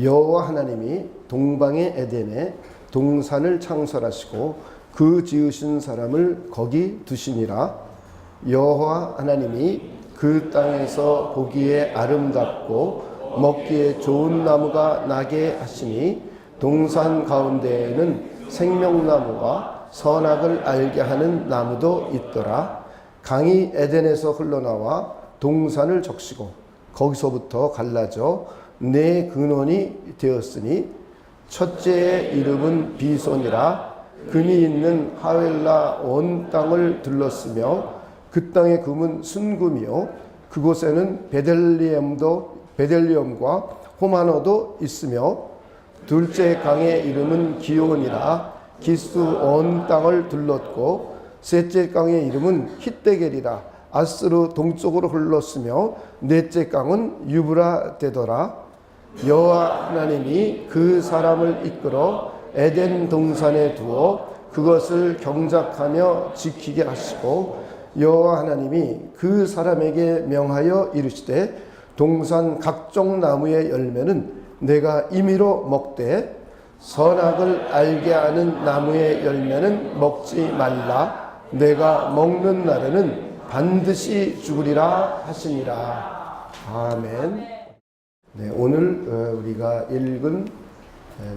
여호와 하나님이 동방의 에덴에 동산을 창설하시고 그 지으신 사람을 거기 두시니라. 여호와 하나님이 그 땅에서 보기에 아름답고 먹기에 좋은 나무가 나게 하시니 동산 가운데에는 생명나무와 선악을 알게 하는 나무도 있더라. 강이 에덴에서 흘러나와 동산을 적시고 거기서부터 갈라져 네 근원이 되었으니 첫째의 이름은 비손이라. 금이 있는 하웰라 온 땅을 둘렀으며 그 땅의 금은 순금이요 그곳에는 베델리엄과 호마노도 있으며 둘째 강의 이름은 기온이라. 기스 온 땅을 둘렀고 셋째 강의 이름은 히데겔이라. 아스르 동쪽으로 흘렀으며 넷째 강은 유브라데더라. 여호와 하나님이 그 사람을 이끌어 에덴 동산에 두어 그것을 경작하며 지키게 하시고 여호와 하나님이 그 사람에게 명하여 이르시되 동산 각종 나무의 열매는 내가 임의로 먹되 선악을 알게 하는 나무의 열매는 먹지 말라. 내가 먹는 날에는 반드시 죽으리라 하시니라. 아멘. 네, 오늘 우리가 읽은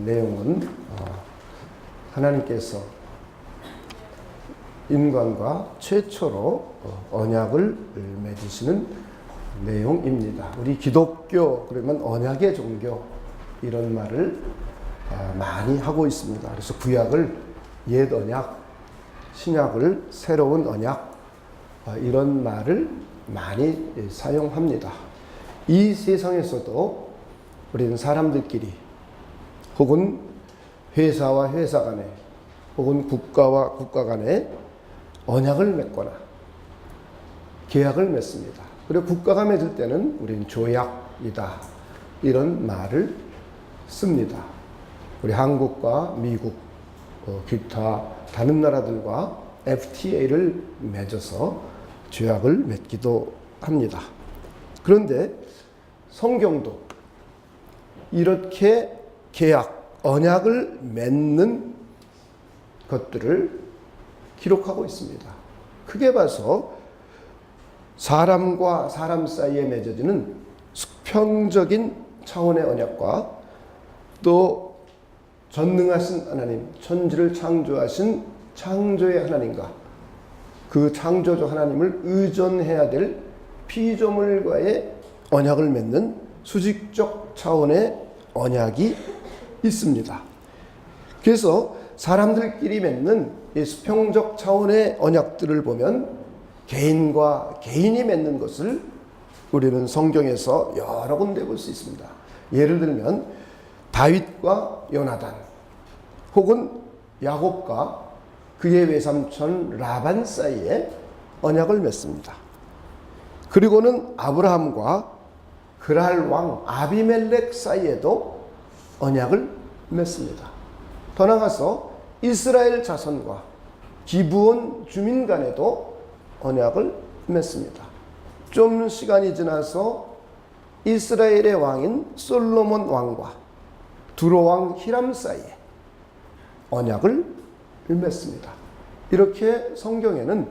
내용은 하나님께서 인간과 최초로 언약을 맺으시는 내용입니다. 우리 기독교 그러면 언약의 종교 이런 말을 많이 하고 있습니다. 그래서 구약을 옛 언약, 신약을 새로운 언약 이런 말을 많이 사용합니다. 이 세상에서도 우리는 사람들끼리 혹은 회사와 회사 간에 혹은 국가와 국가 간에 언약을 맺거나 계약을 맺습니다. 그리고 국가가 맺을 때는 우리는 조약이다 이런 말을 씁니다. 우리 한국과 미국, 기타 다른 나라들과 FTA를 맺어서 조약을 맺기도 합니다. 그런데 성경도 이렇게 계약, 언약을 맺는 것들을 기록하고 있습니다. 크게 봐서 사람과 사람 사이에 맺어지는 수평적인 차원의 언약과 또 전능하신 하나님, 천지를 창조하신 창조의 하나님과 그 창조주 하나님을 의존해야 될 피조물과의 언약을 맺는 수직적 차원의 언약이 있습니다. 그래서 사람들끼리 맺는 이 수평적 차원의 언약들을 보면 개인과 개인이 맺는 것을 우리는 성경에서 여러 군데 볼 수 있습니다. 예를 들면 다윗과 요나단 혹은 야곱과 그의 외삼촌 라반 사이에 언약을 맺습니다. 그리고는 아브라함과 그랄 왕 아비멜렉 사이에도 언약을 맺습니다. 더 나아가서 이스라엘 자손과 기브온 주민 간에도 언약을 맺습니다. 좀 시간이 지나서 이스라엘의 왕인 솔로몬 왕과 두로 왕 히람 사이에 언약을 맺습니다. 이렇게 성경에는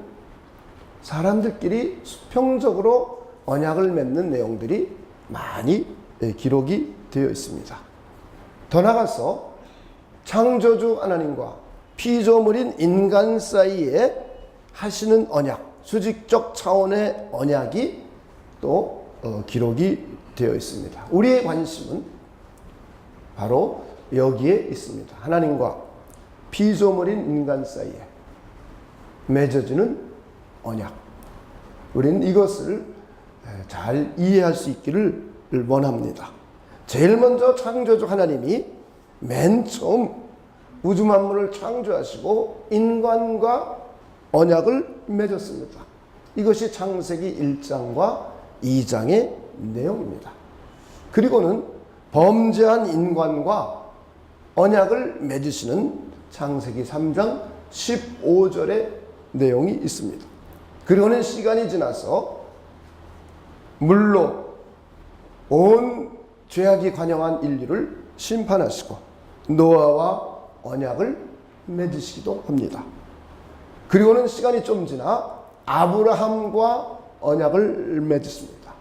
사람들끼리 수평적으로 언약을 맺는 내용들이 많이 기록이 되어 있습니다. 더 나아가서 창조주 하나님과 피조물인 인간 사이에 하시는 언약, 수직적 차원의 언약이 또 기록이 되어 있습니다. 우리의 관심은 바로 여기에 있습니다. 하나님과 피조물인 인간 사이에 맺어지는 언약. 우리는 이것을 잘 이해할 수 있기를 원합니다. 제일 먼저 창조주 하나님이 맨 처음 우주 만물을 창조하시고 인간과 언약을 맺었습니다. 이것이 창세기 1장과 2장의 내용입니다. 그리고는 범죄한 인간과 언약을 맺으시는 창세기 3장 15절의 내용이 있습니다. 그리고는 시간이 지나서 물로 온 죄악이 관영한 인류를 심판하시고 노아와 언약을 맺으시기도 합니다. 그리고는 시간이 좀 지나 아브라함과 언약을 맺었습니다.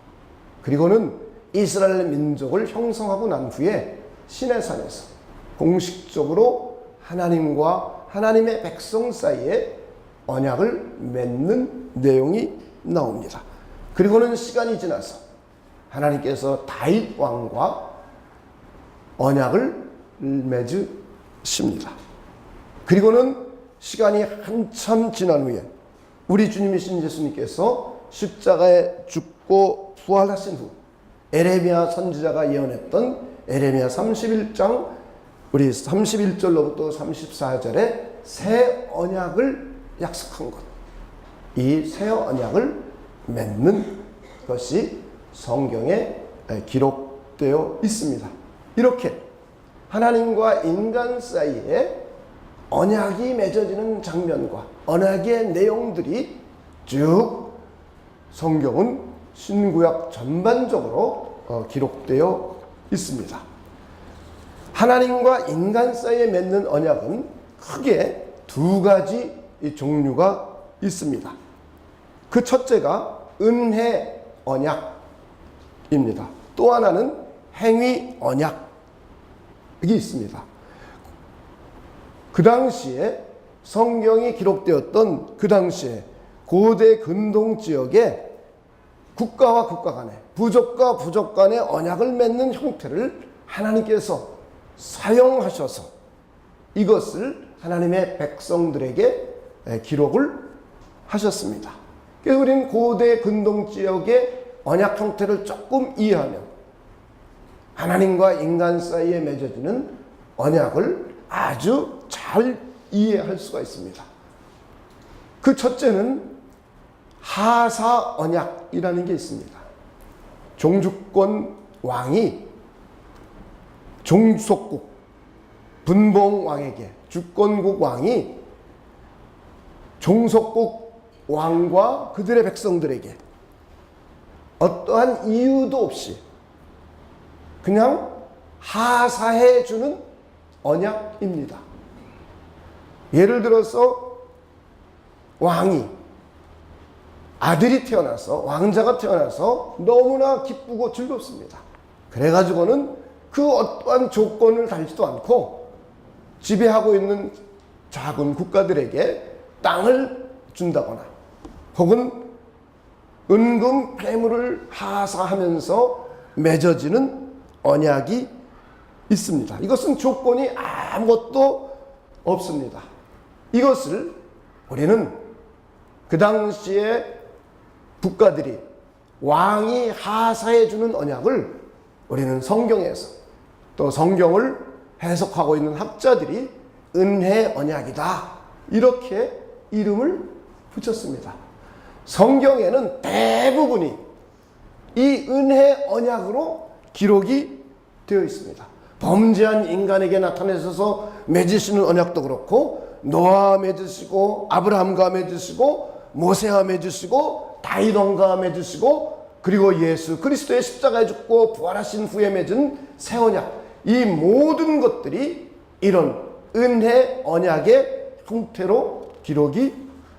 그리고는 이스라엘 민족을 형성하고 난 후에 시내산에서 공식적으로 하나님과 하나님의 백성 사이에 언약을 맺는 내용이 나옵니다. 그리고는 시간이 지나서 하나님께서 다윗 왕과 언약을 맺으십니다. 그리고는 시간이 한참 지난 후에 우리 주님이신 예수님께서 십자가에 죽고 부활하신 후 에레미야 선지자가 예언했던 에레미야 31장 우리 31절로부터 34절에 새 언약을 약속한 것, 이 새 언약을 맺는 것이 성경에 기록되어 있습니다. 이렇게 하나님과 인간 사이에 언약이 맺어지는 장면과 언약의 내용들이 쭉 성경은 신구약 전반적으로 기록되어 있습니다. 하나님과 인간 사이에 맺는 언약은 크게 두 가지 종류가 있습니다. 그 첫째가 은혜 언약입니다. 또 하나는 행위 언약이 있습니다. 그 당시에 성경이 기록되었던 그 당시에 고대 근동 지역에 국가와 국가 간에 부족과 부족 간의 언약을 맺는 형태를 하나님께서 사용하셔서 이것을 하나님의 백성들에게 기록을 하셨습니다. 그래서 우리는 고대 근동 지역의 언약 형태를 조금 이해하면 하나님과 인간 사이에 맺어지는 언약을 아주 잘 이해할 수가 있습니다. 그 첫째는 하사 언약이라는 게 있습니다. 종주권 왕이 종속국 분봉 왕에게 주권국 왕이 종속국 왕과 그들의 백성들에게 어떠한 이유도 없이 그냥 하사해 주는 언약입니다. 예를 들어서 왕이 아들이 태어나서 왕자가 태어나서 너무나 기쁘고 즐겁습니다. 그래가지고는 그 어떠한 조건을 달지도 않고 지배하고 있는 작은 국가들에게 땅을 준다거나 혹은 은금 폐물을 하사하면서 맺어지는 언약이 있습니다. 이것은 조건이 아무것도 없습니다. 이것을 우리는 그 당시에 국가들이 왕이 하사해 주는 언약을 우리는 성경에서 또 성경을 해석하고 있는 학자들이 은혜 언약이다 이렇게 이름을 붙였습니다. 성경에는 대부분이 이 은혜 언약으로 기록이 되어 있습니다. 범죄한 인간에게 나타내셔서 맺으시는 언약도 그렇고 노아와 맺으시고 아브라함과 맺으시고 모세와 맺으시고 다윗 왕과 맺으시고 그리고 예수 그리스도의 십자가에 죽고 부활하신 후에 맺은 새 언약, 이 모든 것들이 이런 은혜 언약의 형태로 기록이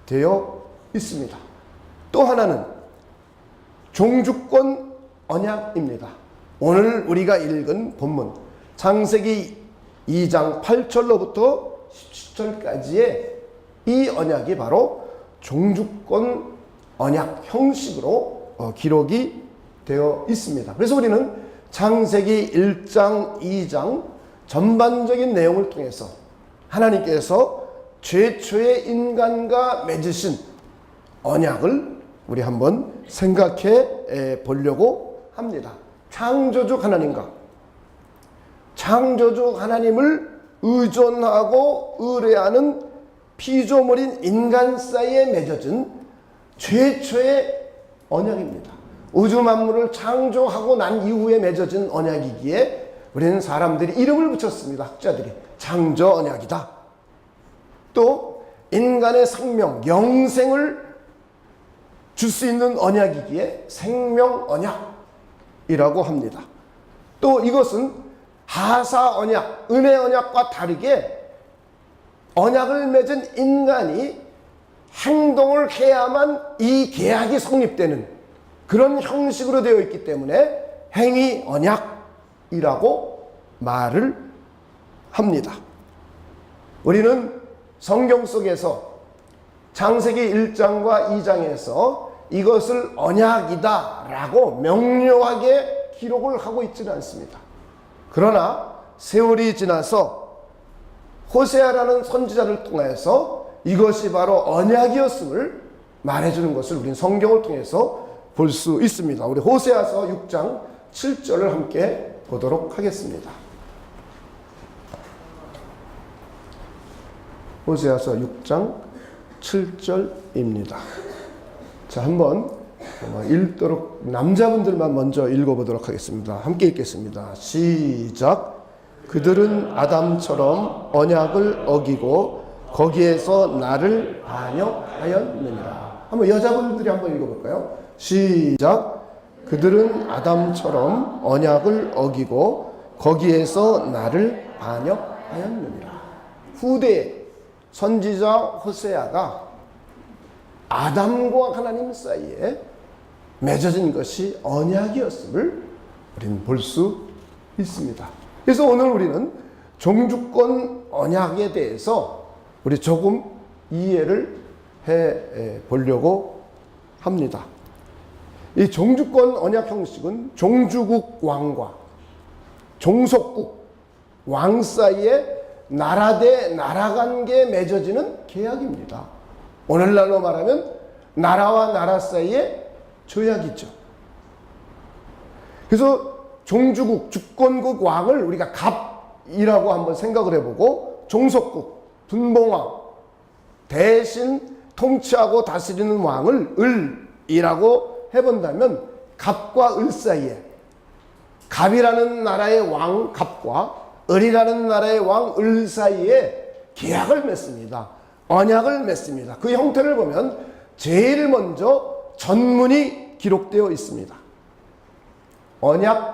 되어 있습니다. 또 하나는 종주권 언약입니다. 오늘 우리가 읽은 본문 창세기 2장 8절로부터 17절까지의 이 언약이 바로 종주권 언약 형식으로 기록이 되어 있습니다. 그래서 우리는 창세기 1장, 2장 전반적인 내용을 통해서 하나님께서 최초의 인간과 맺으신 언약을 우리 한번 생각해 보려고 합니다. 창조주 하나님과 창조주 하나님을 의존하고 의뢰하는 피조물인 인간 사이에 맺어진 최초의 언약입니다. 우주 만물을 창조하고 난 이후에 맺어진 언약이기에 우리는 사람들이 이름을 붙였습니다. 학자들이 창조 언약이다. 또 인간의 생명, 영생을 줄 수 있는 언약이기에 생명 언약이라고 합니다. 또 이것은 하사 언약, 은혜 언약과 다르게 언약을 맺은 인간이 행동을 해야만 이 계약이 성립되는 그런 형식으로 되어 있기 때문에 행위 언약이라고 말을 합니다. 우리는 성경 속에서 창세기 1장과 2장에서 이것을 언약이다 라고 명료하게 기록을 하고 있지는 않습니다. 그러나 세월이 지나서 호세아라는 선지자를 통해서 이것이 바로 언약이었음을 말해주는 것을 우리는 성경을 통해서 볼 수 있습니다. 우리 호세아서 6장 7절을 함께 보도록 하겠습니다. 호세아서 6장 7절입니다. 자, 한번 읽도록 남자분들만 먼저 읽어보도록 하겠습니다. 함께 읽겠습니다. 시작. 그들은 아담처럼 언약을 어기고 거기에서 나를 반역하였느니라. 한번 여자분들이 한번 읽어볼까요? 시작. 그들은 아담처럼 언약을 어기고 거기에서 나를 반역하였느니라. 후대 선지자 호세아가 아담과 하나님 사이에 맺어진 것이 언약이었음을 우리는 볼 수 있습니다. 그래서 오늘 우리는 종주권 언약에 대해서 우리 조금 이해를 해 보려고 합니다. 이 종주권 언약 형식은 종주국 왕과 종속국 왕 사이에 나라 대 나라 관계에 맺어지는 계약입니다. 오늘날로 말하면 나라와 나라 사이의 조약이죠. 그래서 종주국, 주권국 왕을 우리가 갑이라고 한번 생각을 해보고 종속국, 분봉왕, 대신 통치하고 다스리는 왕을 을이라고 해본다면 갑과 을 사이에 갑이라는 나라의 왕 갑과 을이라는 나라의 왕 을 사이에 계약을 맺습니다. 언약을 맺습니다. 그 형태를 보면 제일 먼저 전문이 기록되어 있습니다. 언약을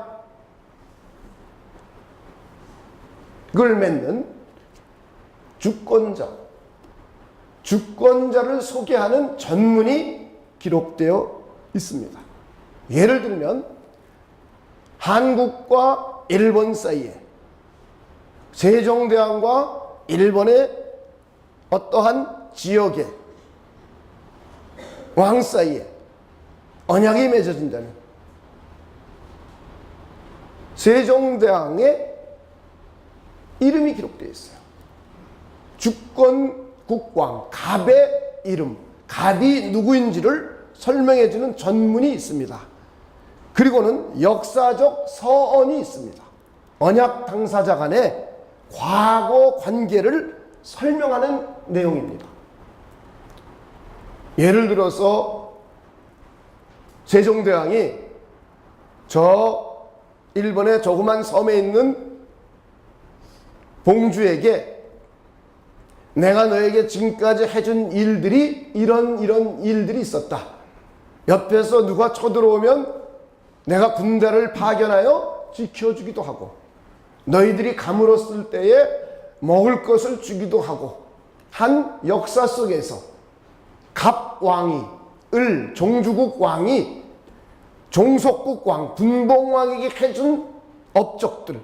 맺는 주권자를 소개하는 전문이 기록되어 있습니다. 예를 들면 한국과 일본 사이에 세종대왕과 일본의 어떠한 지역의 왕 사이에 언약이 맺어진다면 세종대왕의 이름이 기록되어 있어요. 주권국왕 갑의 이름, 갑이 누구인지를 설명해주는 전문이 있습니다. 그리고는 역사적 서언이 있습니다. 언약 당사자 간의 과거 관계를 설명하는 내용입니다. 예를 들어서 세종대왕이 저 일본의 조그만 섬에 있는 봉주에게 내가 너에게 지금까지 해준 일들이 이런 일들이 있었다. 옆에서 누가 쳐들어오면 내가 군대를 파견하여 지켜주기도 하고 너희들이 가물었을 때에 먹을 것을 주기도 하고 한 역사 속에서 갑왕이 종주국 왕이 종속국 왕 분봉왕에게 해준 업적들을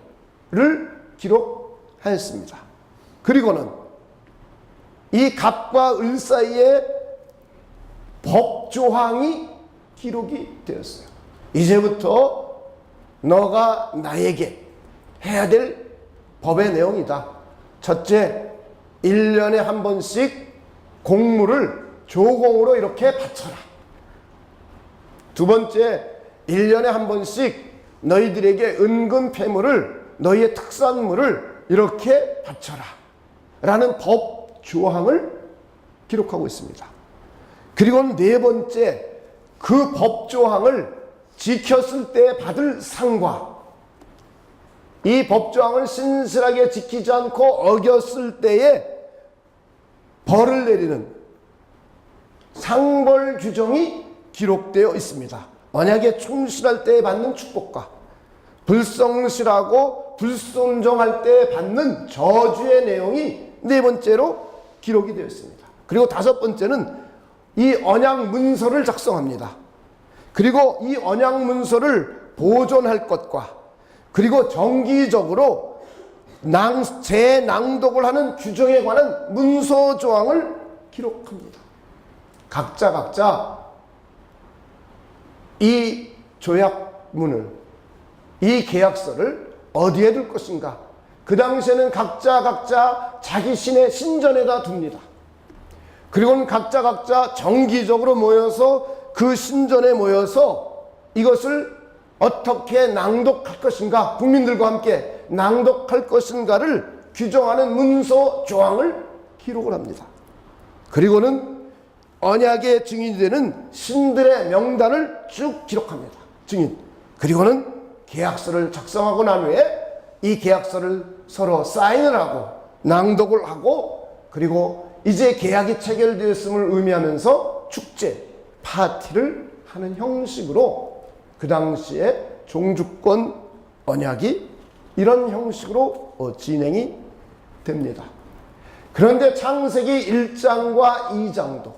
기록하였습니다. 그리고는 이 갑과 을 사이에 법조항이 기록이 되었어요. 이제부터 너가 나에게 해야 될 법의 내용이다. 첫째, 1년에 한 번씩 공물을 조공으로 이렇게 바쳐라. 두 번째, 1년에 한 번씩 너희들에게 은근 폐물을, 너희의 특산물을 이렇게 바쳐라. 라는 법 조항을 기록하고 있습니다. 그리고 네 번째, 그 법 조항을 지켰을 때 받을 상과 이 법조항을 신실하게 지키지 않고 어겼을 때에 벌을 내리는 상벌 규정이 기록되어 있습니다. 언약에 충실할 때에 받는 축복과 불성실하고 불순종할 때 받는 저주의 내용이 네 번째로 기록이 되어 있습니다. 그리고 다섯 번째는 이 언약 문서를 작성합니다. 그리고 이 언약 문서를 보존할 것과 그리고 정기적으로 재낭독을 하는 규정에 관한 문서 조항을 기록합니다. 각자 이 조약문을, 이 계약서를 어디에 둘 것인가? 그 당시에는 각자 자기 신의 신전에다 둡니다. 그리고는 각자 정기적으로 모여서 그 신전에 모여서 이것을 어떻게 낭독할 것인가, 국민들과 함께 낭독할 것인가를 규정하는 문서 조항을 기록을 합니다. 그리고는 언약의 증인이 되는 신들의 명단을 쭉 기록합니다. 증인. 그리고는 계약서를 작성하고 난 후에 이 계약서를 서로 사인을 하고 낭독을 하고 그리고 이제 계약이 체결되었음을 의미하면서 축제, 파티를 하는 형식으로 그 당시에 종주권 언약이 이런 형식으로 진행이 됩니다. 그런데 창세기 1장과 2장도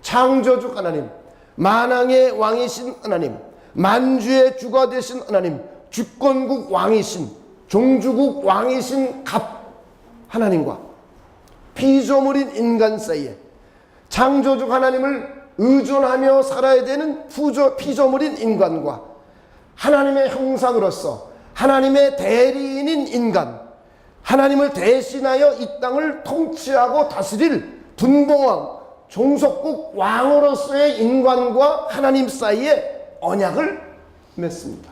창조주 하나님, 만왕의 왕이신 하나님, 만주의 주가 되신 하나님, 주권국 왕이신, 종주국 왕이신 갑 하나님과 피조물인 인간 사이에 창조주 하나님을 의존하며 살아야 되는 피조물인 인간과 하나님의 형상으로서 하나님의 대리인인 인간, 하나님을 대신하여 이 땅을 통치하고 다스릴 분봉왕, 종속국 왕으로서의 인간과 하나님 사이에 언약을 맺습니다.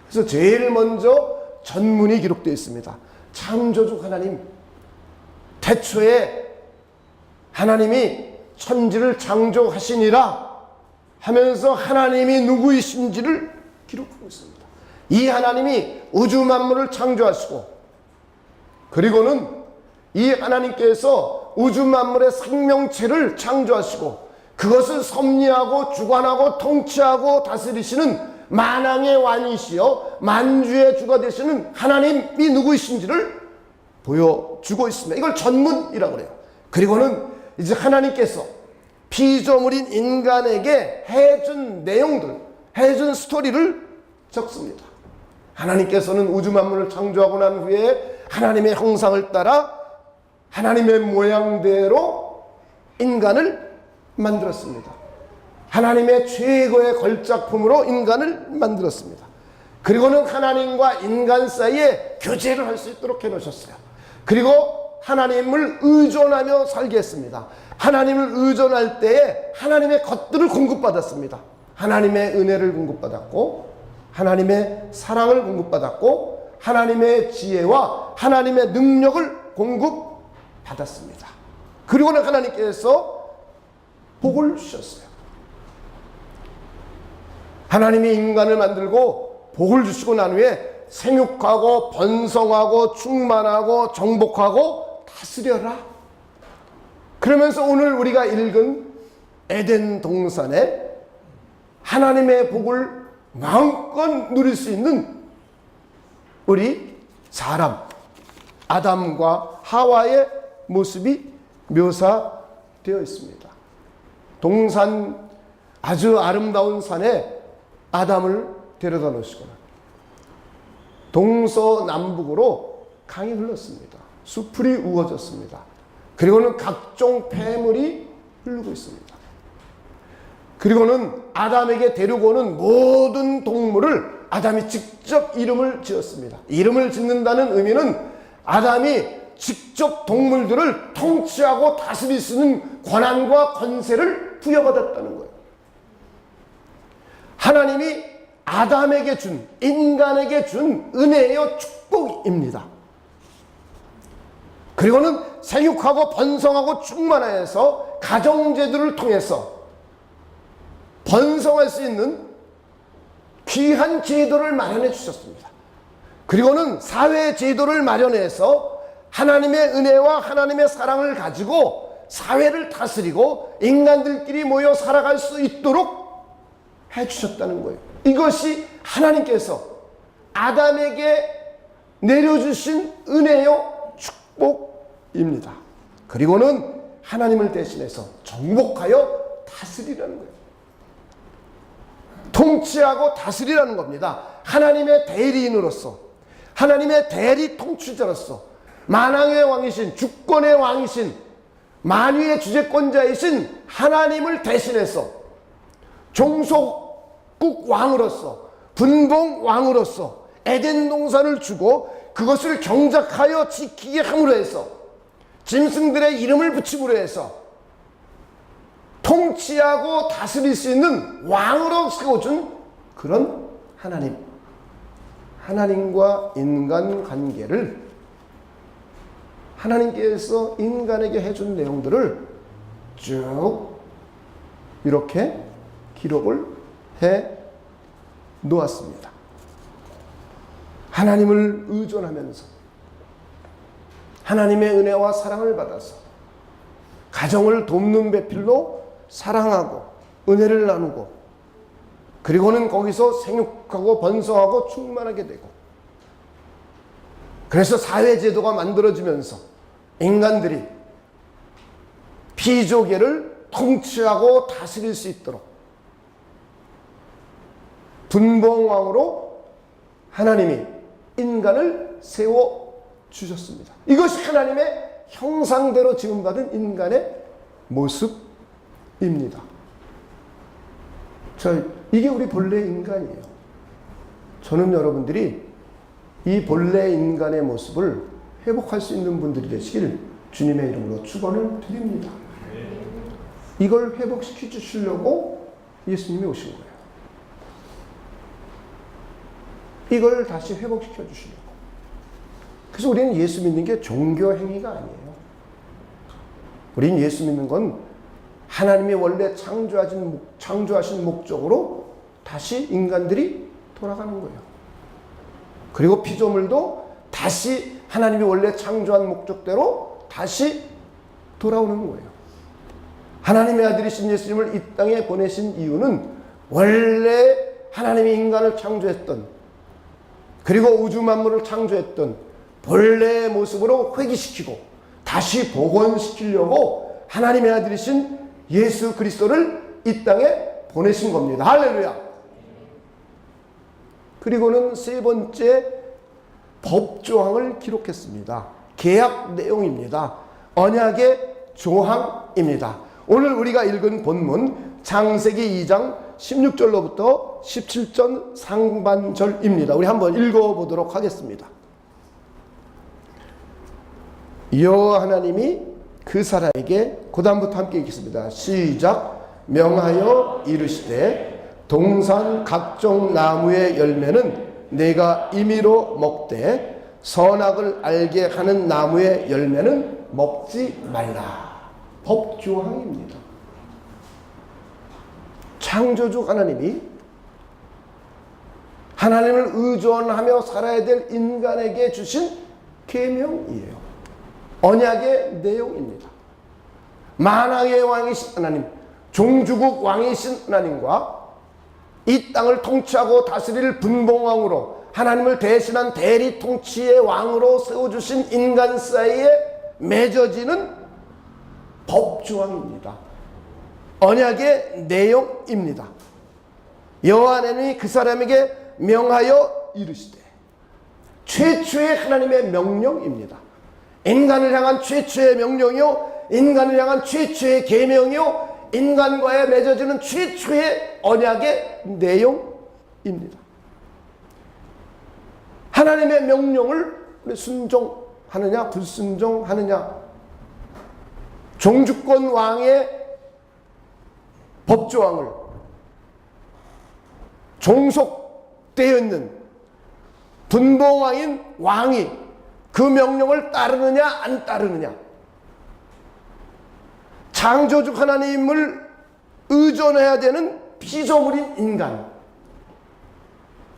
그래서 제일 먼저 전문이 기록되어 있습니다. 창조주 하나님, 태초에 하나님이 천지를 창조하시니라 하면서 하나님이 누구이신지를 기록하고 있습니다. 이 하나님이 우주 만물을 창조하시고 그리고는 이 하나님께서 우주 만물의 생명체를 창조하시고 그것을 섭리하고 주관하고 통치하고 다스리시는 만왕의 왕이시여 만주의 주가 되시는 하나님이 누구이신지를 보여주고 있습니다. 이걸 전문이라고 그래요. 그리고는 이제 하나님께서 피조물인 인간에게 해준 내용들, 해준 스토리를 적습니다. 하나님께서는 우주 만물을 창조하고 난 후에 하나님의 형상을 따라 하나님의 모양대로 인간을 만들었습니다. 하나님의 최고의 걸작품으로 인간을 만들었습니다. 그리고는 하나님과 인간 사이에 교제를 할 수 있도록 해놓으셨어요. 그리고 하나님을 의존하며 살게 했습니다. 하나님을 의존할 때에 하나님의 것들을 공급받았습니다. 하나님의 은혜를 공급받았고 하나님의 사랑을 공급받았고 하나님의 지혜와 하나님의 능력을 공급받았습니다. 그리고는 하나님께서 복을 주셨어요. 하나님이 인간을 만들고 복을 주시고 난 후에 생육하고 번성하고 충만하고 정복하고 다스려라. 그러면서 오늘 우리가 읽은 에덴 동산에 하나님의 복을 마음껏 누릴 수 있는 우리 사람 아담과 하와의 모습이 묘사되어 있습니다. 동산 아주 아름다운 산에 아담을 데려다 놓으시거나 동서남북으로 강이 흘렀습니다. 수풀이 우거졌습니다. 그리고는 각종 폐물이 흐르고 있습니다. 그리고는 아담에게 데리고 오는 모든 동물을 아담이 직접 이름을 지었습니다. 이름을 짓는다는 의미는 아담이 직접 동물들을 통치하고 다스릴 수 있는 권한과 권세를 부여받았다는 거예요. 하나님이 아담에게 준, 인간에게 준 은혜요 축복입니다. 그리고는 생육하고 번성하고 충만하여서 가정제도를 통해서 번성할 수 있는 귀한 제도를 마련해 주셨습니다. 그리고는 사회 제도를 마련해서 하나님의 은혜와 하나님의 사랑을 가지고 사회를 다스리고 인간들끼리 모여 살아갈 수 있도록 해주셨다는 거예요. 이것이 하나님께서 아담에게 내려주신 은혜요 축복입니다. 그리고는 하나님을 대신해서 정복하여 다스리라는 거예요. 통치하고 다스리라는 겁니다. 하나님의 대리인으로서, 하나님의 대리 통치자로서, 만왕의 왕이신, 주권의 왕이신, 만유의 주재권자이신 하나님을 대신해서 종속국 왕으로서, 분봉 왕으로서 에덴 동산을 주고 그것을 경작하여 지키게 함으로 해서 짐승들의 이름을 붙임으로 해서 통치하고 다스릴 수 있는 왕으로 세워준 그런 하나님, 하나님과 인간 관계를, 하나님께서 인간에게 해준 내용들을 쭉 이렇게 기록을 해 놓았습니다. 하나님을 의존하면서 하나님의 은혜와 사랑을 받아서 가정을 돕는 배필로 사랑하고 은혜를 나누고, 그리고는 거기서 생육하고 번성하고 충만하게 되고, 그래서 사회제도가 만들어지면서 인간들이 피조계를 통치하고 다스릴 수 있도록 분봉왕으로 하나님이 인간을 세워주셨습니다. 이것이 하나님의 형상대로 지음받은 인간의 모습입니다. 이게 우리 본래 인간이에요. 저는 여러분들이 이 본래 인간의 모습을 회복할 수 있는 분들이 되시길 주님의 이름으로 축원을 드립니다. 이걸 회복시켜 주시려고 예수님이 오신 거예요. 이걸 다시 회복시켜 주시려고. 그래서 우리는 예수 믿는 게 종교 행위가 아니에요. 우리는 예수 믿는 건 하나님이 원래 창조하신 목적으로 다시 인간들이 돌아가는 거예요. 그리고 피조물도 다시 하나님이 원래 창조한 목적대로 다시 돌아오는 거예요. 하나님의 아들이신 예수님을 이 땅에 보내신 이유는 원래 하나님이 인간을 창조했던, 그리고 우주 만물을 창조했던 본래의 모습으로 회귀시키고 다시 복원시키려고 하나님의 아들이신 예수 그리스도를 이 땅에 보내신 겁니다. 할렐루야. 그리고는 세 번째 법조항을 기록했습니다. 계약 내용입니다. 언약의 조항입니다. 오늘 우리가 읽은 본문 창세기 2장 16절로부터 17절 상반절입니다. 우리 한번 읽어보도록 하겠습니다. 여호와 하나님이 그 사라에게, 그 다음부터 함께 읽겠습니다. 시작. 명하여 이르시되 동산 각종 나무의 열매는 내가 임의로 먹되 선악을 알게 하는 나무의 열매는 먹지 말라. 법조항입니다. 창조주 하나님이 하나님을 의존하며 살아야 될 인간에게 주신 계명이에요. 언약의 내용입니다. 만왕의 왕이신 하나님, 종주국 왕이신 하나님과 이 땅을 통치하고 다스릴 분봉왕으로 하나님을 대신한 대리 통치의 왕으로 세워주신 인간 사이에 맺어지는 법조항입니다. 언약의 내용입니다. 여호와 하나님이 그 사람에게 명하여 이르시되, 최초의 하나님의 명령입니다. 인간을 향한 최초의 명령이요, 인간을 향한 최초의 계명이요, 인간과의 맺어지는 최초의 언약의 내용입니다. 하나님의 명령을 순종하느냐 불순종하느냐, 종주권 왕의 법조항을 종속되어 있는 분봉왕인 왕이 그 명령을 따르느냐 안 따르느냐, 창조주 하나님을 의존해야 되는 피조물인 인간,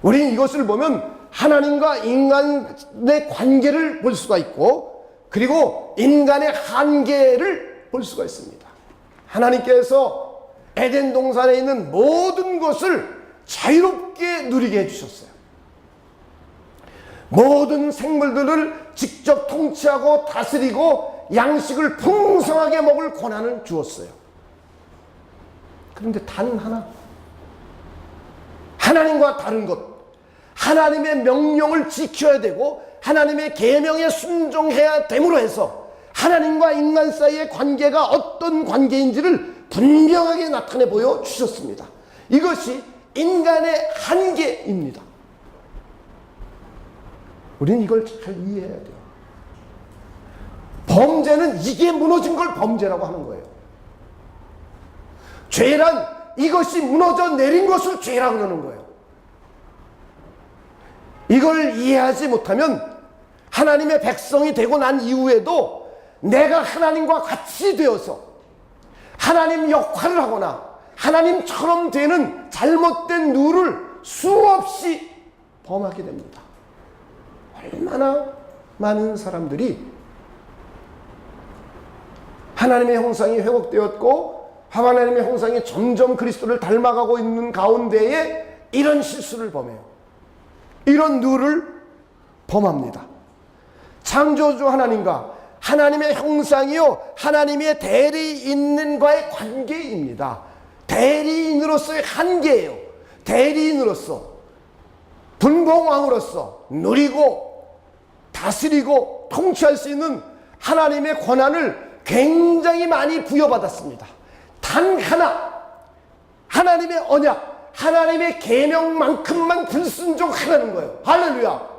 우리는 이것을 보면 하나님과 인간의 관계를 볼 수가 있고, 그리고 인간의 한계를 볼 수가 있습니다. 하나님께서 에덴 동산에 있는 모든 것을 자유롭게 누리게 해주셨어요. 모든 생물들을 직접 통치하고 다스리고 양식을 풍성하게 먹을 권한을 주었어요. 그런데 단 하나, 하나님과 다른 것, 하나님의 명령을 지켜야 되고 하나님의 계명에 순종해야 됨으로 해서 하나님과 인간 사이의 관계가 어떤 관계인지를 분명하게 나타내 보여주셨습니다. 이것이 인간의 한계입니다. 우리는 이걸 잘 이해해야 돼요. 범죄는 이게 무너진 걸 범죄라고 하는 거예요. 죄란 이것이 무너져 내린 것을 죄라고 하는 거예요. 이걸 이해하지 못하면 하나님의 백성이 되고 난 이후에도 내가 하나님과 같이 되어서 하나님 역할을 하거나 하나님처럼 되는 잘못된 룰을 수없이 범하게 됩니다. 얼마나 많은 사람들이 하나님의 형상이 회복되었고 하나님의 형상이 점점 그리스도를 닮아가고 있는 가운데에 이런 실수를 범해요. 이런 룰을 범합니다. 창조주 하나님과 하나님의 형상이요 하나님의 대리인과의 관계입니다. 대리인으로서의 한계예요. 대리인으로서 분봉왕으로서 누리고 다스리고 통치할 수 있는 하나님의 권한을 굉장히 많이 부여받았습니다. 단 하나, 하나님의 언약, 하나님의 계명만큼만 불순종하라는 거예요. 할렐루야.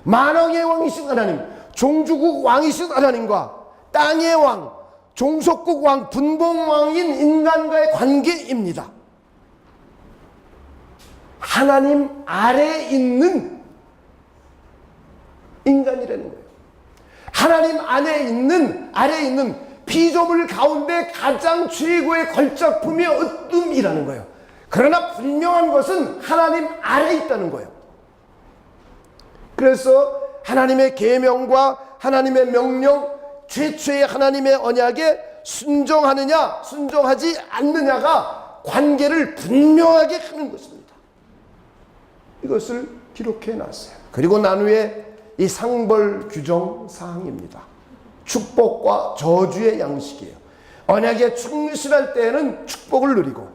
만왕의 왕이신 하나님, 종주국 왕이신 하나님과 땅의 왕, 종속국 왕, 분봉왕인 인간과의 관계입니다. 하나님 아래에 있는 인간이라는 거예요. 하나님 아래에 있는 피조물 가운데 가장 최고의 걸작품이 어둠이라는 거예요. 그러나 분명한 것은 하나님 아래에 있다는 거예요. 그래서 하나님의 계명과 하나님의 명령, 최초의 하나님의 언약에 순종하느냐 순종하지 않느냐가 관계를 분명하게 하는 것입니다. 이것을 기록해 놨어요. 그리고 난 후에 이 상벌 규정 사항입니다. 축복과 저주의 양식이에요. 언약에 충실할 때에는 축복을 누리고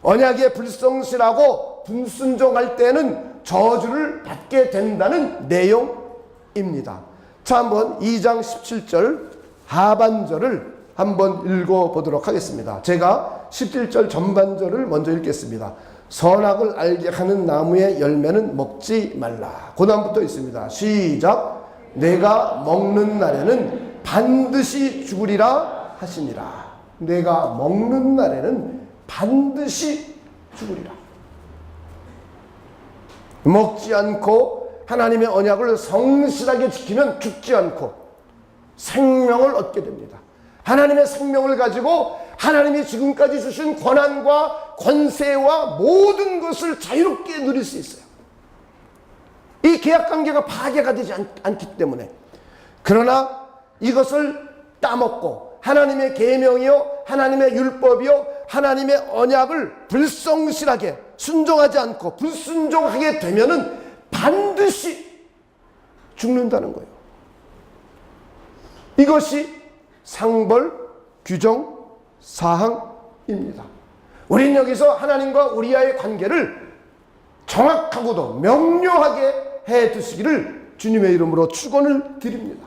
언약에 불성실하고 불순종할 때에는 저주를 받게 된다는 내용입니다. 자, 한번 2장 17절 하반절을 한번 읽어보도록 하겠습니다. 제가 17절 전반절을 먼저 읽겠습니다. 선악을 알게 하는 나무의 열매는 먹지 말라. 그 다음부터 있습니다. 시작. 내가 먹는 날에는 반드시 죽으리라 하시니라. 내가 먹는 날에는 반드시 죽으리라. 먹지 않고 하나님의 언약을 성실하게 지키면 죽지 않고 생명을 얻게 됩니다. 하나님의 생명을 가지고 하나님이 지금까지 주신 권한과 권세와 모든 것을 자유롭게 누릴 수 있어요. 이 계약관계가 파괴가 되지 않기 때문에. 그러나 이것을 따먹고 하나님의 계명이요 하나님의 율법이요 하나님의 언약을 불성실하게 순종하지 않고 불순종하게 되면은 반드시 죽는다는 거예요. 이것이 상벌 규정 사항입니다. 우리는 여기서 하나님과 우리와의 관계를 정확하고도 명료하게 해 두시기를 주님의 이름으로 축원을 드립니다.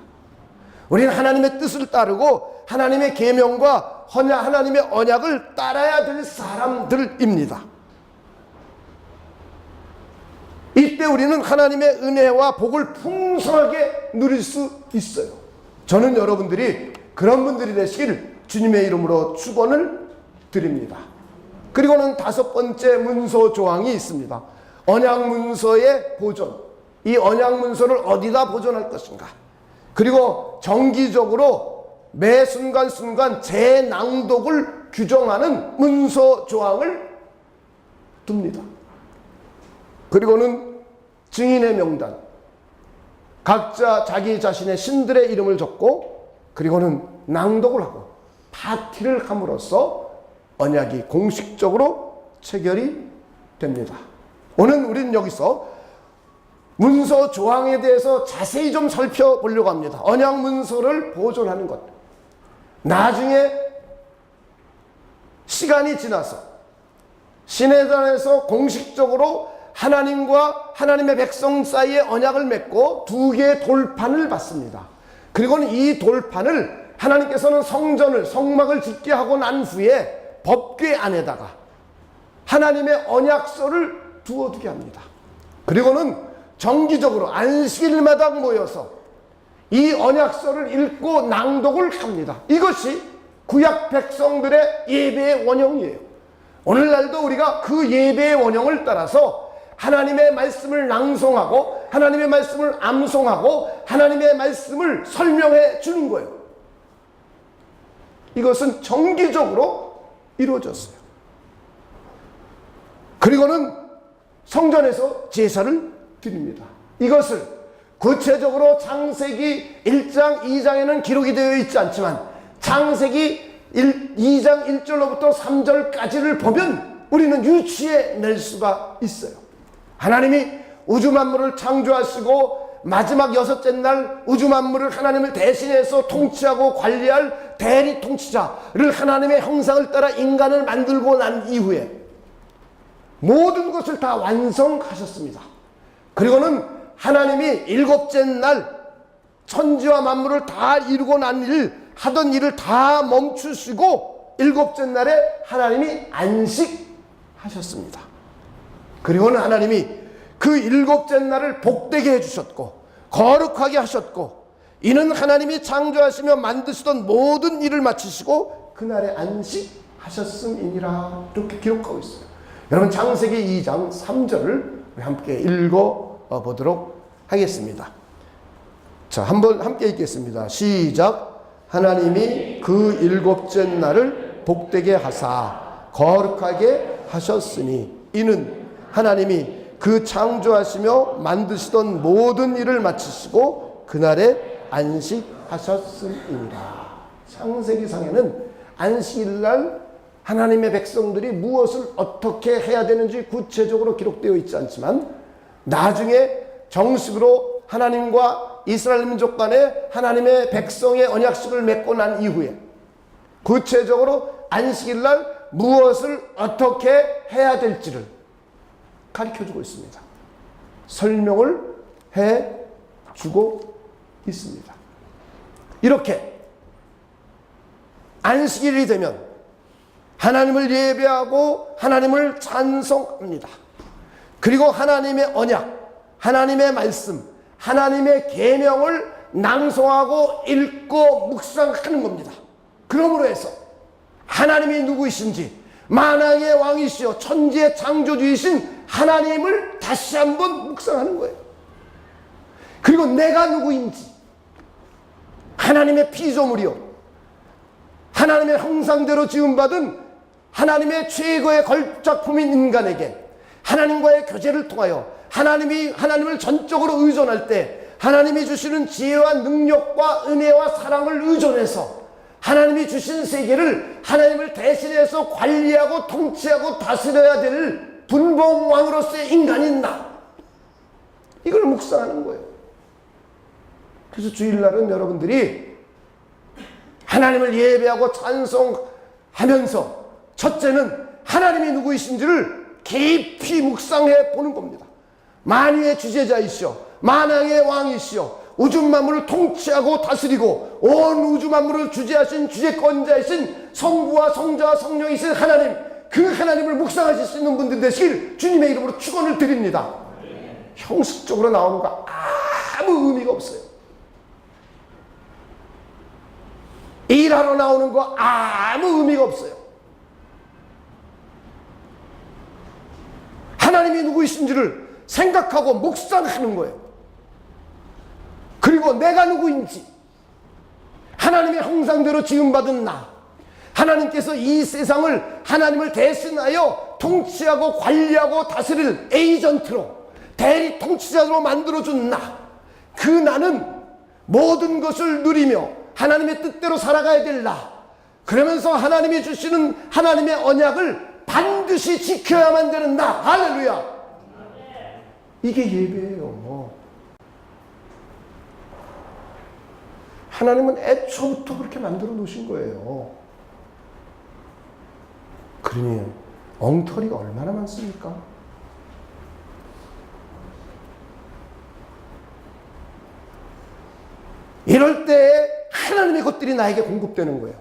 우리는 하나님의 뜻을 따르고 하나님의 계명과 하나님의 언약을 따라야 될 사람들입니다. 이때 우리는 하나님의 은혜와 복을 풍성하게 누릴 수 있어요. 저는 여러분들이 그런 분들이 되시길 주님의 이름으로 축원을 드립니다. 그리고는 5번째 문서 조항이 있습니다. 언약 문서의 보존. 이 언약 문서를 어디다 보존할 것인가? 그리고 정기적으로 매 순간순간 재낭독을 규정하는 문서 조항을 둡니다. 그리고는 증인의 명단, 각자 자기 자신의 신들의 이름을 적고 그리고는 낭독을 하고 파티를 함으로써 언약이 공식적으로 체결이 됩니다. 오늘 우리는 여기서 문서 조항에 대해서 자세히 좀 살펴보려고 합니다. 언약 문서를 보존하는 것. 나중에 시간이 지나서 시내단에서 공식적으로 하나님과 하나님의 백성 사이에 언약을 맺고 두 개의 돌판을 받습니다. 그리고는 이 돌판을 하나님께서는 성전을 성막을 짓게 하고 난 후에 법궤 안에다가 하나님의 언약서를 두어두게 합니다. 그리고는 정기적으로 안식일마다 모여서 이 언약서를 읽고 낭독을 합니다. 이것이 구약 백성들의 예배의 원형이에요. 오늘날도 우리가 그 예배의 원형을 따라서 하나님의 말씀을 낭송하고 하나님의 말씀을 암송하고 하나님의 말씀을 설명해 주는 거예요. 이것은 정기적으로 이루어졌어요. 그리고는 성전에서 제사를 드립니다. 이것을 구체적으로 창세기 1장 2장에는 기록이 되어 있지 않지만 창세기 2장 1절로부터 3절까지를 보면 우리는 유추해 낼 수가 있어요. 하나님이 우주 만물을 창조하시고 마지막 여섯째 날 우주 만물을 하나님을 대신해서 통치하고 관리할 대리 통치자를 하나님의 형상을 따라 인간을 만들고 난 이후에 모든 것을 다 완성하셨습니다. 그리고는 하나님이 일곱째 날 천지와 만물을 다 이루고 난 일, 하던 일을 다 멈추시고 일곱째 날에 하나님이 안식하셨습니다. 그리고는 하나님이 그 일곱째 날을 복되게 해주셨고 거룩하게 하셨고 이는 하나님이 창조하시며 만드시던 모든 일을 마치시고 그날에 안식하셨음이니라 이렇게 기록하고 있어요. 여러분 창세기 2장 3절을 우리 함께 읽어보도록 하겠습니다. 자, 한번 함께 읽겠습니다. 시작. 하나님이 그 일곱째 날을 복되게 하사 거룩하게 하셨으니 이는 하나님이 그 창조하시며 만드시던 모든 일을 마치시고 그날에 안식하셨음이니라. 창세기상에는 안식일날 하나님의 백성들이 무엇을 어떻게 해야 되는지 구체적으로 기록되어 있지 않지만 나중에 정식으로 하나님과 이스라엘 민족 간에 하나님의 백성의 언약식을 맺고 난 이후에 구체적으로 안식일날 무엇을 어떻게 해야 될지를 가르쳐주고 있습니다. 설명을 해주고 있습니다. 이렇게 안식일이 되면 하나님을 예배하고 하나님을 찬송합니다. 그리고 하나님의 언약, 하나님의 말씀, 하나님의 계명을 낭송하고 읽고 묵상하는 겁니다. 그러므로 해서 하나님이 누구이신지 만왕의 왕이시여 천지의 창조주이신 하나님을 다시 한번 묵상하는 거예요. 그리고 내가 누구인지 하나님의 피조물이요 하나님의 형상대로 지음받은 하나님의 최고의 걸작품인 인간에게 하나님과의 교제를 통하여 하나님을 전적으로 의존할 때 하나님이 주시는 지혜와 능력과 은혜와 사랑을 의존해서 하나님이 주신 세계를 하나님을 대신해서 관리하고 통치하고 다스려야 될 분봉왕으로서의 인간인 나, 이걸 묵상하는 거예요. 그래서 주일날은 여러분들이 하나님을 예배하고 찬송하면서 첫째는 하나님이 누구이신지를 깊이 묵상해 보는 겁니다. 만유의 주제자이시오 만왕의 왕이시오 우주 만물을 통치하고 다스리고 온 우주 만물을 주재하신 주재권자이신 성부와 성자와 성령이신 하나님, 그 하나님을 묵상하실 수 있는 분들 되시길 주님의 이름으로 축원을 드립니다. 형식적으로 나오는 거 아무 의미가 없어요. 일하러 나오는 거 아무 의미가 없어요. 하나님이 누구이신지를 생각하고 묵상하는 거예요. 그리고 내가 누구인지 하나님의 형상대로 지음받은 나, 하나님께서 이 세상을 하나님을 대신하여 통치하고 관리하고 다스릴 에이전트로 대리 통치자로 만들어준 나, 그 나는 모든 것을 누리며 하나님의 뜻대로 살아가야 될 나, 그러면서 하나님이 주시는 하나님의 언약을 반드시 지켜야만 되는 나. 할렐루야. 이게 예배예요. 하나님은 애초부터 그렇게 만들어 놓으신 거예요. 그러니 엉터리가 얼마나 많습니까? 이럴 때 하나님의 것들이 나에게 공급되는 거예요.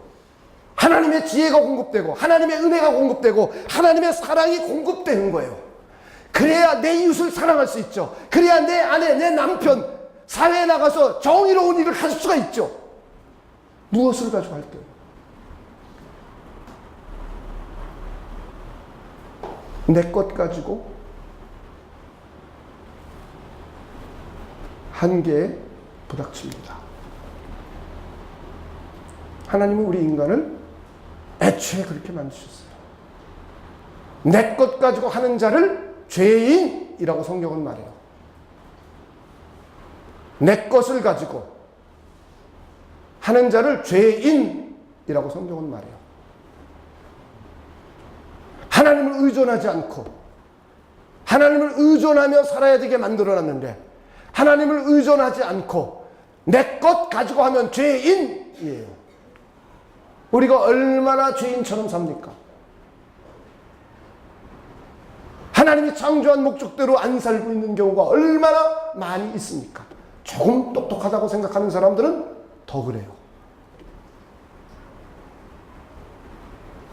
하나님의 지혜가 공급되고 하나님의 은혜가 공급되고 하나님의 사랑이 공급되는 거예요. 그래야 내 이웃을 사랑할 수 있죠. 그래야 내 아내, 내 남편, 사회에 나가서 정의로운 일을 할 수가 있죠. 무엇을 가지고 할 때? 내 것 가지고 한계에 부닥칩니다. 하나님은 우리 인간을 애초에 그렇게 만드셨어요. 내 것 가지고 하는 자를 죄인이라고 성경은 말해요. 내 것을 가지고 하는 자를 죄인이라고 성경은 말해요. 하나님을 의존하지 않고 하나님을 의존하며 살아야 되게 만들어놨는데 하나님을 의존하지 않고 내 것 가지고 하면 죄인이에요. 우리가 얼마나 죄인처럼 삽니까? 하나님이 창조한 목적대로 안 살고 있는 경우가 얼마나 많이 있습니까? 조금 똑똑하다고 생각하는 사람들은 더 그래요.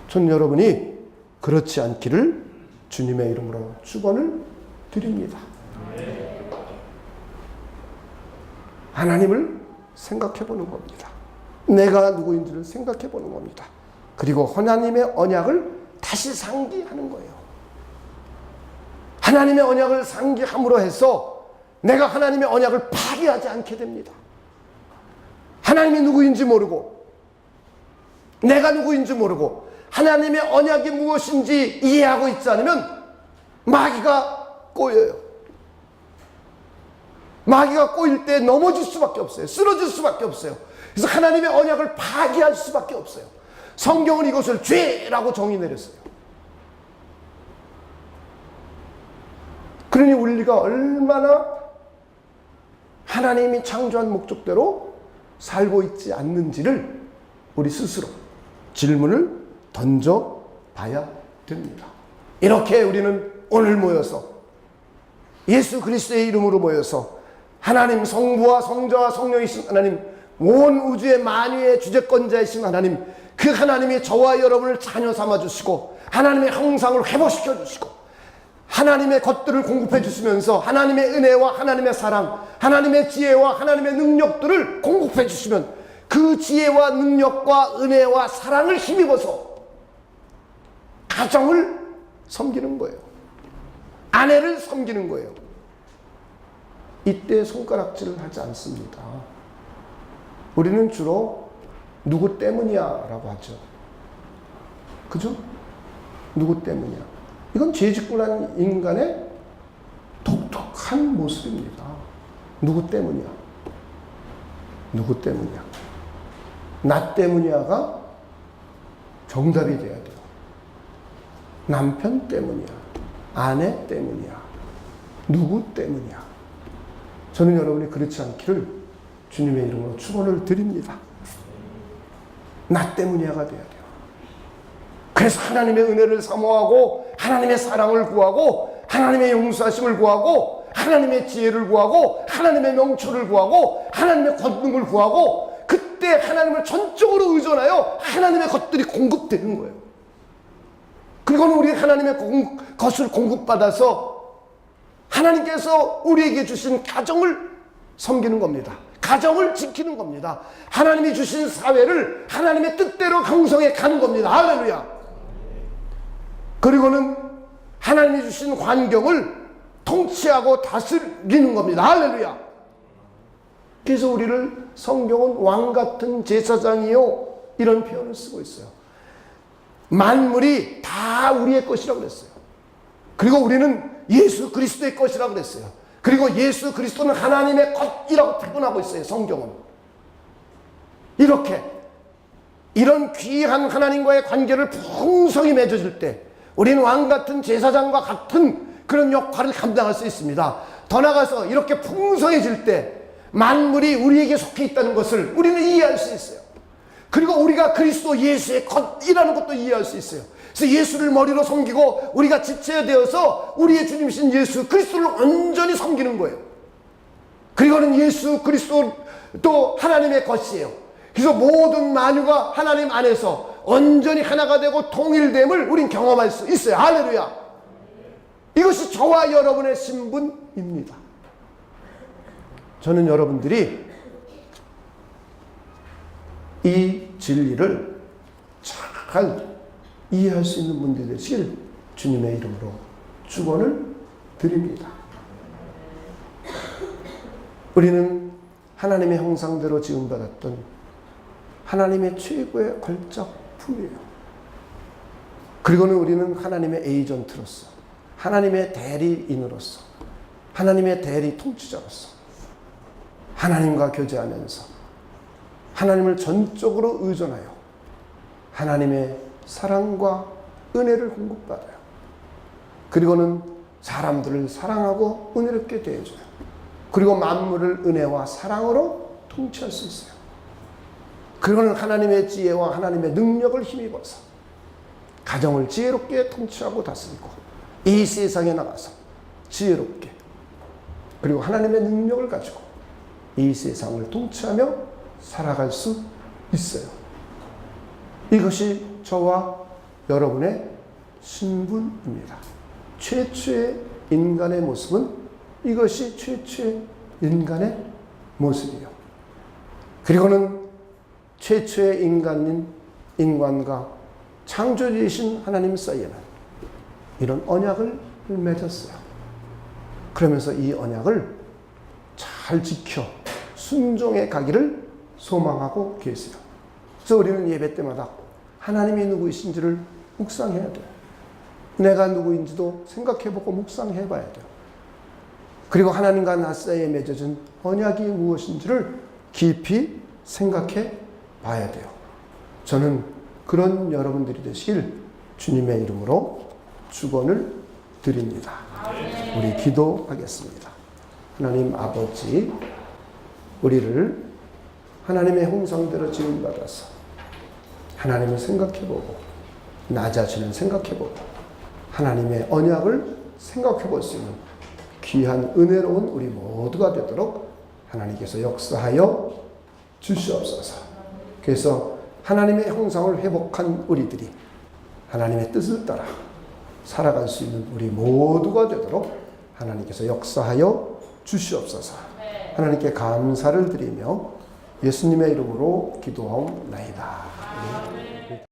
전 여러분이 그렇지 않기를 주님의 이름으로 축원을 드립니다. 하나님을 생각해 보는 겁니다. 내가 누구인지를 생각해 보는 겁니다. 그리고 하나님의 언약을 다시 상기하는 거예요. 하나님의 언약을 상기함으로 해서 내가 하나님의 언약을 파괴하지 않게 됩니다. 하나님이 누구인지 모르고 내가 누구인지 모르고 하나님의 언약이 무엇인지 이해하고 있지 않으면 마귀가 꼬여요. 마귀가 꼬일 때 넘어질 수밖에 없어요. 쓰러질 수밖에 없어요. 그래서 하나님의 언약을 파괴할 수밖에 없어요. 성경은 이것을 죄라고 정의 내렸어요. 그러니 우리가 얼마나 하나님이 창조한 목적대로 살고 있지 않는지를 우리 스스로 질문을 던져봐야 됩니다. 이렇게 우리는 오늘 모여서 예수 그리스도의 이름으로 모여서 하나님 성부와 성자와 성령이신 하나님 온 우주의 만유의 주재권자이신 하나님 그 하나님이 저와 여러분을 자녀 삼아주시고 하나님의 형상을 회복시켜 주시고 하나님의 것들을 공급해 주시면서 하나님의 은혜와 하나님의 사랑 하나님의 지혜와 하나님의 능력들을 공급해 주시면 그 지혜와 능력과 은혜와 사랑을 힘입어서 가정을 섬기는 거예요. 아내를 섬기는 거예요. 이때 손가락질을 하지 않습니다. 우리는 주로 누구 때문이야 라고 하죠. 그죠? 누구 때문이야. 이건 죄짓고 난 인간의 독특한 모습입니다. 누구 때문이야. 누구 때문이야. 나 때문이야가 정답이 돼야 돼요. 남편 때문이야. 아내 때문이야. 누구 때문이야. 저는 여러분이 그렇지 않기를 주님의 이름으로 축원을 드립니다. 나 때문이야가 돼야 돼요. 그래서 하나님의 은혜를 사모하고 하나님의 사랑을 구하고 하나님의 용서하심을 구하고 하나님의 지혜를 구하고 하나님의 명철을 구하고 하나님의 권능을 구하고 그때 하나님을 전적으로 의존하여 하나님의 것들이 공급되는 거예요. 그리고는 우리 하나님의 것을 공급받아서 하나님께서 우리에게 주신 가정을 섬기는 겁니다. 가정을 지키는 겁니다. 하나님이 주신 사회를 하나님의 뜻대로 형성해 가는 겁니다. 할렐루야. 그리고는 하나님이 주신 환경을 통치하고 다스리는 겁니다. 할렐루야. 그래서 우리를 성경은 왕같은 제사장이요 이런 표현을 쓰고 있어요. 만물이 다 우리의 것이라고 그랬어요. 그리고 우리는 예수 그리스도의 것이라고 그랬어요. 그리고 예수 그리스도는 하나님의 것이라고 표현하고 있어요. 성경은. 이렇게 이런 귀한 하나님과의 관계를 풍성히 맺어질 때 우리는 왕같은 제사장과 같은 그런 역할을 감당할 수 있습니다. 더 나아가서 이렇게 풍성해질 때 만물이 우리에게 속해 있다는 것을 우리는 이해할 수 있어요. 그리고 우리가 그리스도 예수의 것이라는 것도 이해할 수 있어요. 그래서 예수를 머리로 섬기고 우리가 지체가 되어서 우리의 주님이신 예수 그리스도를 온전히 섬기는 거예요. 그리고는 예수 그리스도도 하나님의 것이에요. 그래서 모든 만유가 하나님 안에서 온전히 하나가 되고 통일됨을 우린 경험할 수 있어요. 할렐루야. 이것이 저와 여러분의 신분입니다. 저는 여러분들이 이 진리를 잘 이해할 수 있는 분들이 되시길 주님의 이름으로 축원을 드립니다. 우리는 하나님의 형상대로 지음받았던 하나님의 최고의 걸작품이에요. 그리고는 우리는 하나님의 에이전트로서, 하나님의 대리인으로서, 하나님의 대리 통치자로서 하나님과 교제하면서 하나님을 전적으로 의존하여 하나님의 사랑과 은혜를 공급받아요. 그리고는 사람들을 사랑하고 은혜롭게 대해줘요. 그리고 만물을 은혜와 사랑으로 통치할 수 있어요. 그리고는 하나님의 지혜와 하나님의 능력을 힘입어서 가정을 지혜롭게 통치하고 다스리고 이 세상에 나가서 지혜롭게 그리고 하나님의 능력을 가지고 이 세상을 통치하며 살아갈 수 있어요. 이것이 저와 여러분의 신분입니다. 최초의 인간의 모습은 이것이 최초의 인간의 모습이요. 그리고는 최초의 인간과 창조주이신 하나님 사이에는 이런 언약을 맺었어요. 그러면서 이 언약을 잘 지켜 순종해 가기를 소망하고 계세요. 그래서 우리는 예배 때마다 하나님이 누구이신지를 묵상해야 돼요. 내가 누구인지도 생각해보고 묵상해봐야 돼요. 그리고 하나님과 나 사이에 맺어진 언약이 무엇인지를 깊이 생각해 봐야 돼요. 저는 그런 여러분들이 되시길 주님의 이름으로 축원을 드립니다. 우리 기도하겠습니다. 하나님 아버지, 우리를 하나님의 형상대로 지음받아서 하나님을 생각해보고 나 자신을 생각해보고 하나님의 언약을 생각해볼 수 있는 귀한 은혜로운 우리 모두가 되도록 하나님께서 역사하여 주시옵소서. 그래서 하나님의 형상을 회복한 우리들이 하나님의 뜻을 따라 살아갈 수 있는 우리 모두가 되도록 하나님께서 역사하여 주시옵소서. 하나님께 감사를 드리며 예수님의 이름으로 기도하옵나이다.